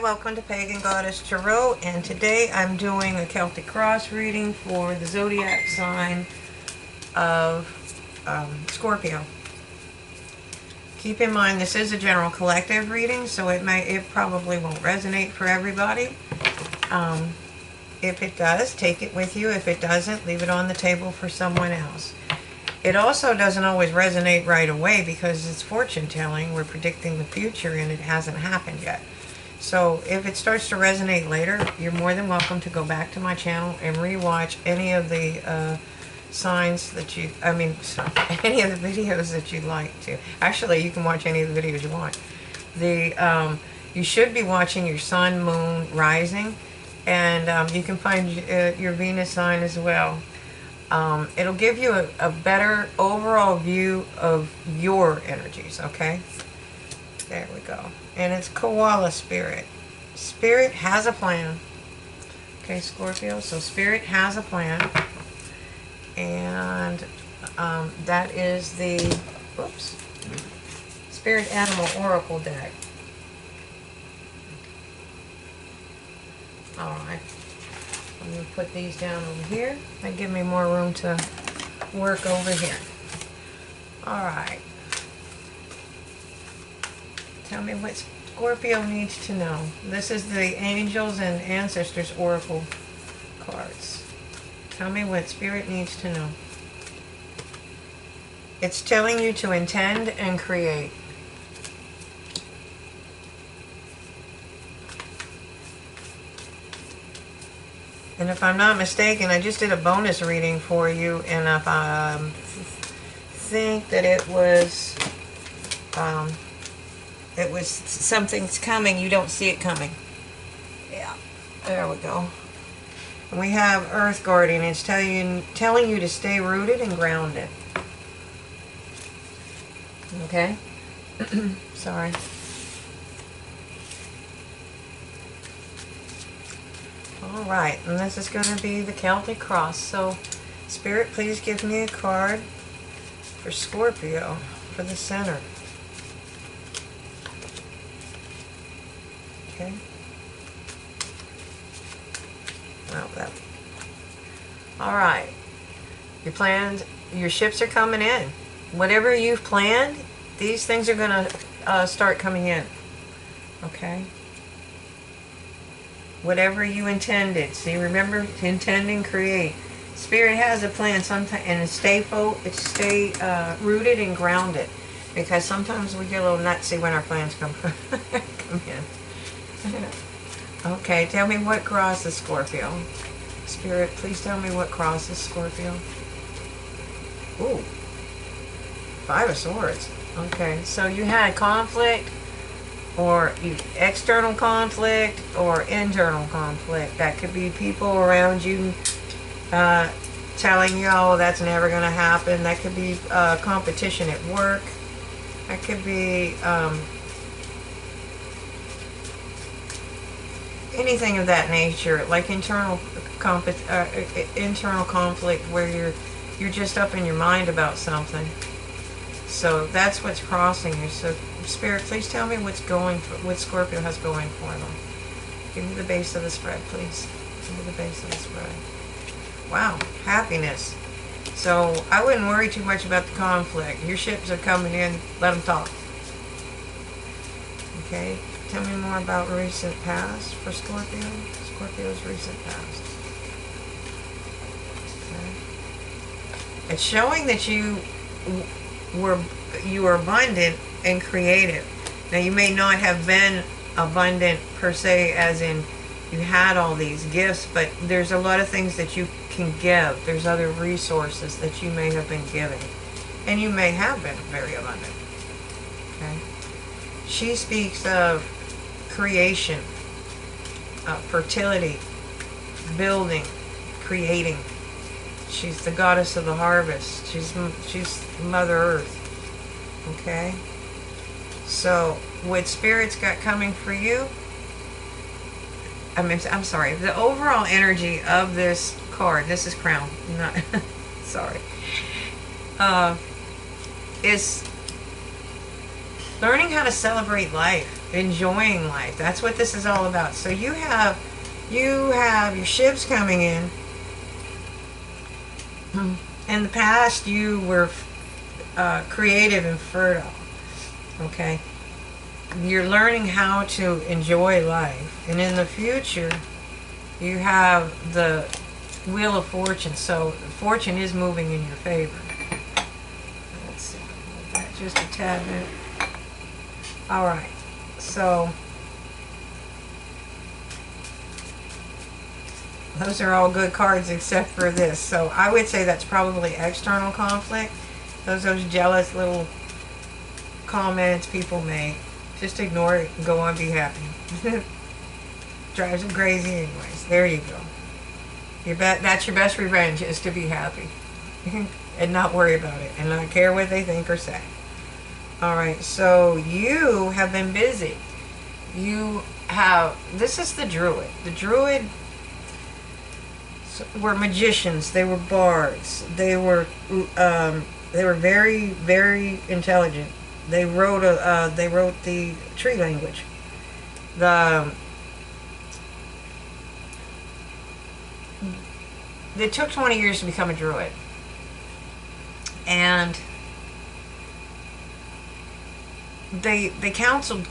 welcome to Pagan Goddess Tarot, and today I'm doing a Celtic cross reading for the zodiac sign of Scorpio. Keep in mind this is a general collective reading, so it probably won't resonate for everybody. If it does, take it with you. If it doesn't, leave it on the table for someone else. It also doesn't always resonate right away because it's fortune telling. We're predicting the future and it hasn't happened yet. So if it starts to resonate later, you're more than welcome to go back to my channel and rewatch any of the signs that any of the videos that you'd like to. Actually, you can watch any of the videos you want. You should be watching your sun, moon, rising, and you can find your Venus sign as well. It'll give you a better overall view of your energies, okay? There we go. And it's Koala Spirit. Spirit has a plan. Okay, Scorpio, so Spirit has a plan. And that is the, Spirit Animal Oracle deck. Alright. I'm going to put these down over here. That give me more room to work over here. Alright. Tell me what Scorpio needs to know. This is the Angels and Ancestors Oracle cards. Tell me what Spirit needs to know. It's telling you to intend and create. And if I'm not mistaken, I just did a bonus reading for you, and if I think that it was something's coming, you don't see it coming. Yeah, there we go. And we have Earth Guardian. It's telling you to stay rooted and grounded. Okay? Sorry. Alright, and this is going to be the Celtic cross. So, Spirit, please give me a card for Scorpio for the center. Okay. Well, alright. Your ships are coming in. Whatever you've planned, these things are going to start coming in. Okay? Whatever you intended. See, remember, intend and create. Spirit has a plan sometimes, and stay rooted and grounded. Because sometimes we get a little nutsy when our plans come in. Okay, tell me what crosses Scorpio. Spirit, please tell me what crosses Scorpio. Ooh. 5 of Swords. Okay, so you had conflict, or external conflict, or internal conflict. That could be people around you telling you, oh, that's never going to happen. That could be competition at work. That could be anything of that nature, like internal conflict where you're just up in your mind about something. So that's what's crossing you. So Spirit, please tell me what Scorpio has going for them. Give me the base of the spread, please. Give me the base of the spread. Wow, happiness. So I wouldn't worry too much about the conflict. Your ships are coming in. Let them talk. Okay. Tell me more about recent past for Scorpio. Scorpio's recent past. Okay. It's showing that you were abundant and creative. Now, you may not have been abundant per se, as in you had all these gifts, but there's a lot of things that you can give. There's other resources that you may have been giving, and you may have been very abundant. Okay. She speaks of creation, fertility, building, creating. She's the goddess of the harvest. She's Mother Earth. Okay? So, what Spirit's got coming for you, I'm sorry, the overall energy of this card, this is Crown, not, sorry, is learning how to celebrate life. enjoying life. That's what this is all about. So you have your ships coming in. In the past, you were creative and fertile. Okay, you're learning how to enjoy life, and in the future, you have the Wheel of Fortune. So fortune is moving in your favor. Let's see, just a tad bit. All right, so those are all good cards except for this. So I would say that's probably external conflict. Those jealous little comments people make. Just ignore it and go on, be happy. Drives them crazy anyways. There you go. That's your best revenge, is to be happy. And not worry about it. And not care what they think or say. Alright, so you have been busy. This is the Druid. The Druid were magicians. They were bards. They were very, very intelligent. They wrote the tree language. It took 20 years to become a Druid, and they counseled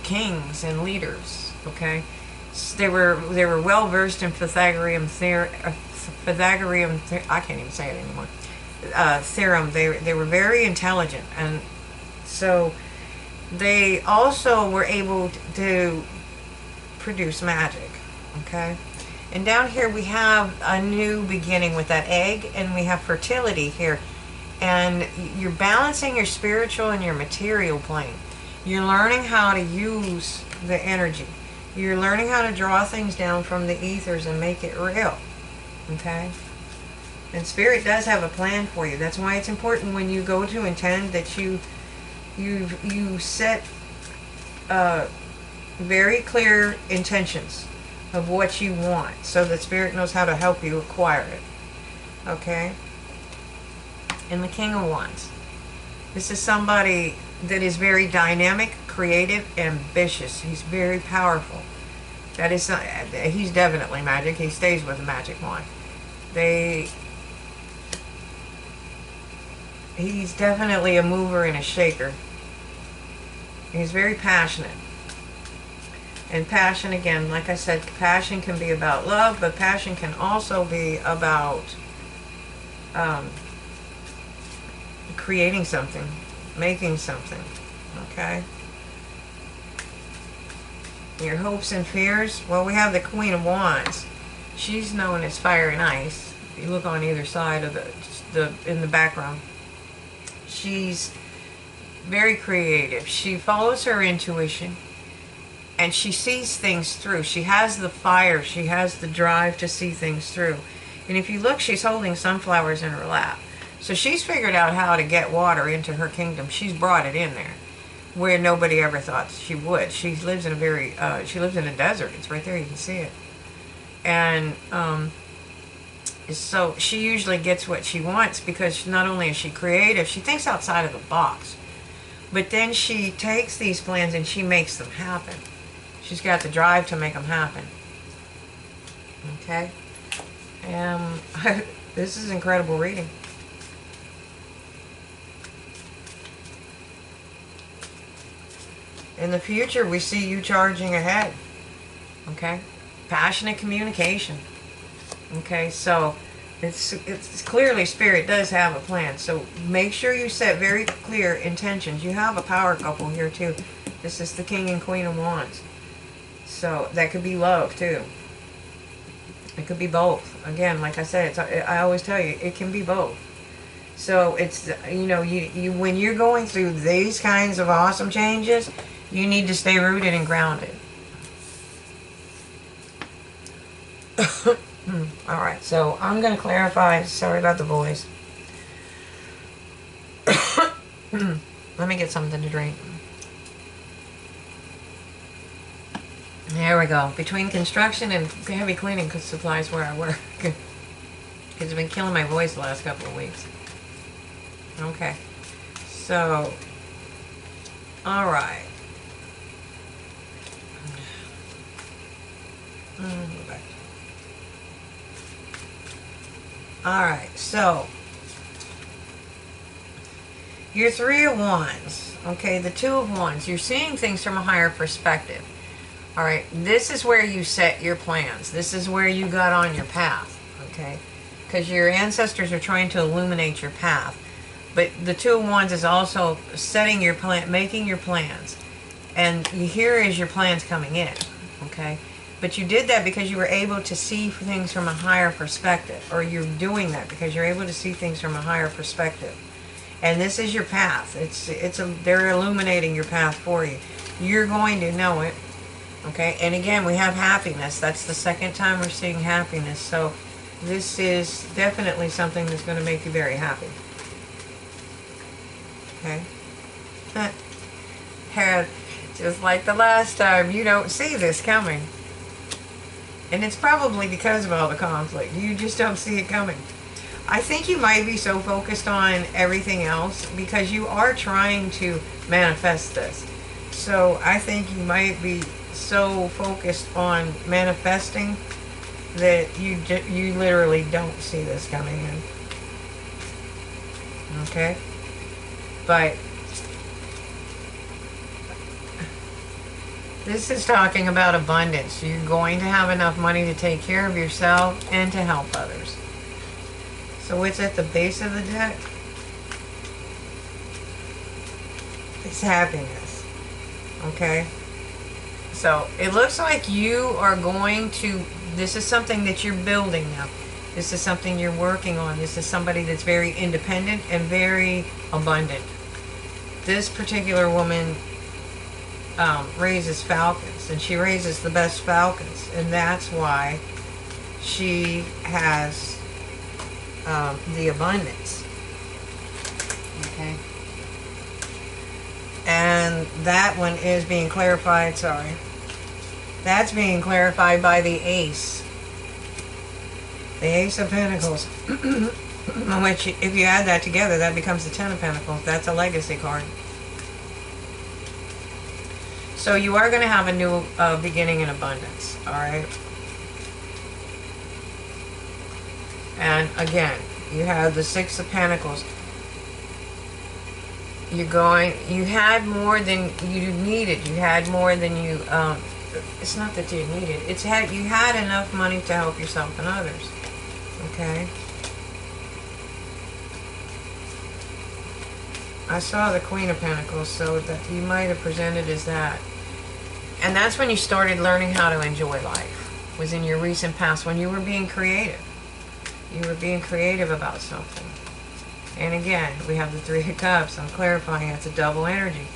kings and leaders. Okay, so they were well versed in Pythagorean I can't even say it anymore. Theorem. They were very intelligent, and so they also were able to produce magic. Okay, and down here we have a new beginning with that egg, and we have fertility here, and you're balancing your spiritual and your material plane. You're learning how to use the energy. You're learning how to draw things down from the ethers and make it real. Okay. And Spirit does have a plan for you. That's why it's important when you go to intend that you set very clear intentions of what you want, so that Spirit knows how to help you acquire it. Okay? And the King of Wands. This is somebody that is very dynamic, creative, ambitious. He's very powerful. That is not, he's definitely magic. He stays with a magic wand. He's definitely a mover and a shaker. He's very passionate. And passion, again, like I said, passion can be about love, but passion can also be about creating something, making something. Okay? Your hopes and fears. Well, we have the Queen of Wands. She's known as fire and ice. If you look on either side of in the background. She's very creative. She follows her intuition, and she sees things through. She has the fire. She has the drive to see things through. And if you look, she's holding sunflowers in her lap. So she's figured out how to get water into her kingdom. She's brought it in there where nobody ever thought she would. She lives in a desert. It's right there. You can see it. And so she usually gets what she wants, because not only is she creative, she thinks outside of the box. But then she takes these plans and she makes them happen. She's got the drive to make them happen. Okay? This is incredible reading. In the future, we see you charging ahead. Okay? Passionate communication. Okay, so it's clearly Spirit does have a plan. So make sure you set very clear intentions. You have a power couple here too. This is the King and Queen of Wands. So that could be love too. It could be both. Again, like I said, I always tell you, it can be both. So it's, you know, you when you're going through these kinds of awesome changes, you need to stay rooted and grounded. Alright, so I'm going to clarify. Sorry about the voice. Let me get something to drink. There we go. Between construction and heavy cleaning supplies where I work. Because it's been killing my voice the last couple of weeks. Okay. So, alright. Go back. Alright, so your Three of Wands, okay, the Two of Wands, you're seeing things from a higher perspective. Alright, this is where you set your plans. This is where you got on your path, okay? Because your ancestors are trying to illuminate your path. But the Two of Wands is also setting your plan, making your plans. And here is your plans coming in, okay? But you did that because you were able to see things from a higher perspective. Or you're doing that because you're able to see things from a higher perspective. And this is your path. They're illuminating your path for you. You're going to know it. Okay, and again, we have happiness. That's the second time we're seeing happiness. So this is definitely something that's going to make you very happy. Okay. And just like the last time, you don't see this coming. And it's probably because of all the conflict. You just don't see it coming. I think you might be so focused on everything else because you are trying to manifest this. So I think you might be so focused on manifesting that you literally don't see this coming in. Okay? But this is talking about abundance. You're going to have enough money to take care of yourself and to help others. So what's at the base of the deck? It's happiness. Okay? So it looks like you are going to, this is something that you're building now. This is something you're working on. This is somebody that's very independent and very abundant. This particular woman raises falcons, and she raises the best falcons, and that's why she has the abundance. Okay. And that one is being clarified, sorry. That's being clarified by the Ace. The Ace of Pentacles. Which, if you add that together, that becomes the Ten of Pentacles. That's a legacy card. So you are going to have a new beginning in abundance. Alright? And again, you have the Six of Pentacles. You had more than you needed. You had more than you, it's not that you needed. You had enough money to help yourself and others. Okay? I saw the Queen of Pentacles, so that you might have presented as that. And that's when you started learning how to enjoy life. Was in your recent past, when you were being creative. You were being creative about something. And again, we have the Three of Cups. I'm clarifying it's a double energy.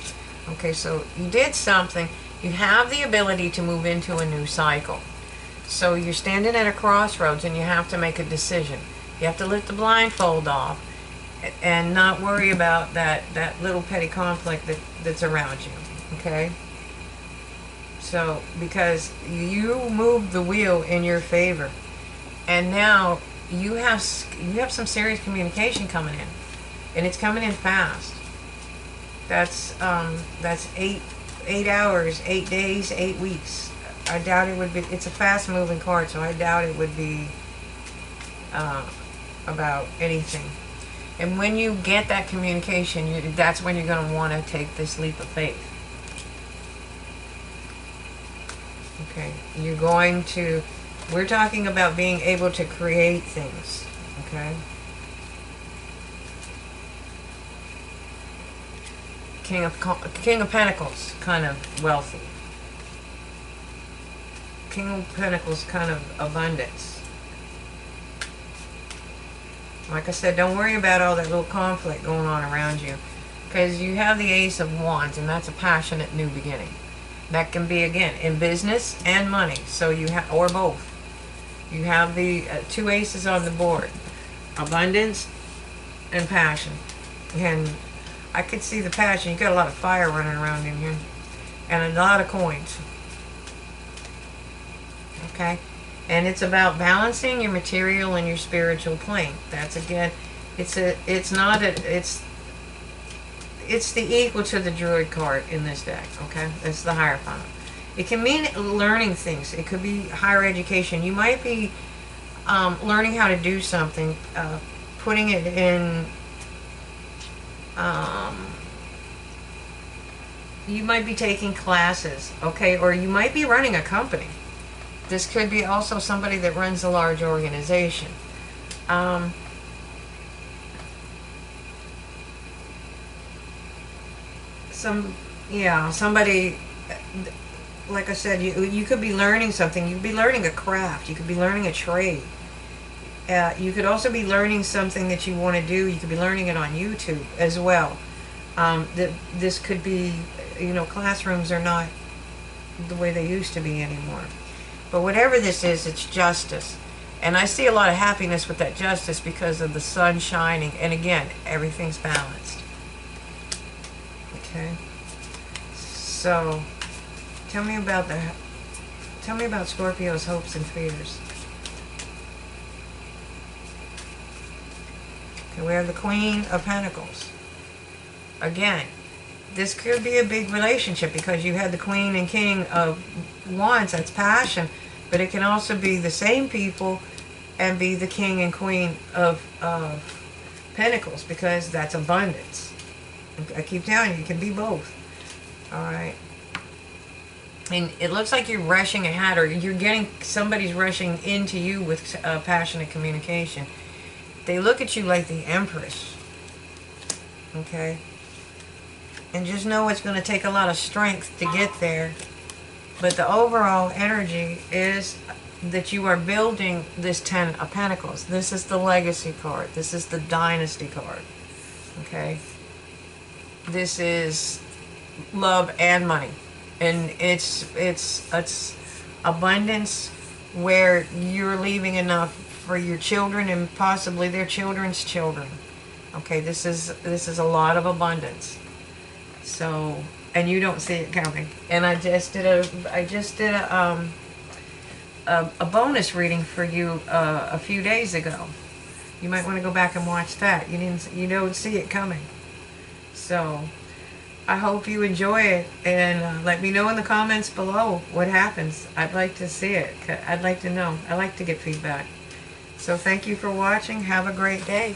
Okay, so you did something. You have the ability to move into a new cycle. So you're standing at a crossroads and you have to make a decision. You have to lift the blindfold off and not worry about that little petty conflict that's around you. Okay? So, because you moved the wheel in your favor. And now you have some serious communication coming in. And it's coming in fast. That's 8 hours, 8 days, 8 weeks. I doubt it would be, it's a fast moving card, so I doubt it would be about anything. And when you get that communication, that's when you're going to want to take this leap of faith. Okay, you're going to, we're talking about being able to create things, okay? King of Pentacles, kind of wealthy. King of Pentacles, kind of abundance. Like I said, don't worry about all that little conflict going on around you. Because you have the Ace of Wands, and that's a passionate new beginning. That can be, again, in business and money. So you have, or both. You have the two aces on the board. Abundance and passion. And I could see the passion. You got a lot of fire running around in here. And a lot of coins. Okay? And it's about balancing your material and your spiritual plane. That's, again, it's the equal to the Druid card in this deck. Okay? It's the Hierophant. It can mean learning things. It could be higher education. You might be learning how to do something, putting it in, you might be taking classes, okay, or you might be running a company. This could be also somebody that runs a large organization. Somebody, like I said, you could be learning something. You could be learning a craft. You could be learning a trade. You could also be learning something that you want to do. You could be learning it on YouTube as well. This could be, classrooms are not the way they used to be anymore. But whatever this is, it's justice. And I see a lot of happiness with that justice because of the sun shining. And again, everything's balanced. Okay. So, tell me about Scorpio's hopes and fears. Okay, we have the Queen of Pentacles. Again, this could be a big relationship because you had the Queen and King of Wands, that's passion, but it can also be the same people and be the King and Queen of Pentacles because that's abundance. I keep telling you, it can be both. Alright. And it looks like you're rushing ahead, or somebody's rushing into you with passionate communication. They look at you like the Empress. Okay? And just know it's going to take a lot of strength to get there. But the overall energy is that you are building this Ten of Pentacles. This is the legacy card. This is the dynasty card. Okay? This is love and money. And it's abundance where you're leaving enough for your children and possibly their children's children. Okay, this is a lot of abundance. So, and you don't see it coming. And I just did a bonus reading for you a few days ago. You might want to go back and watch that. You don't see it coming. So, I hope you enjoy it, and let me know in the comments below what happens. I'd like to see it. I'd like to know. I like to get feedback. So thank you for watching. Have a great day.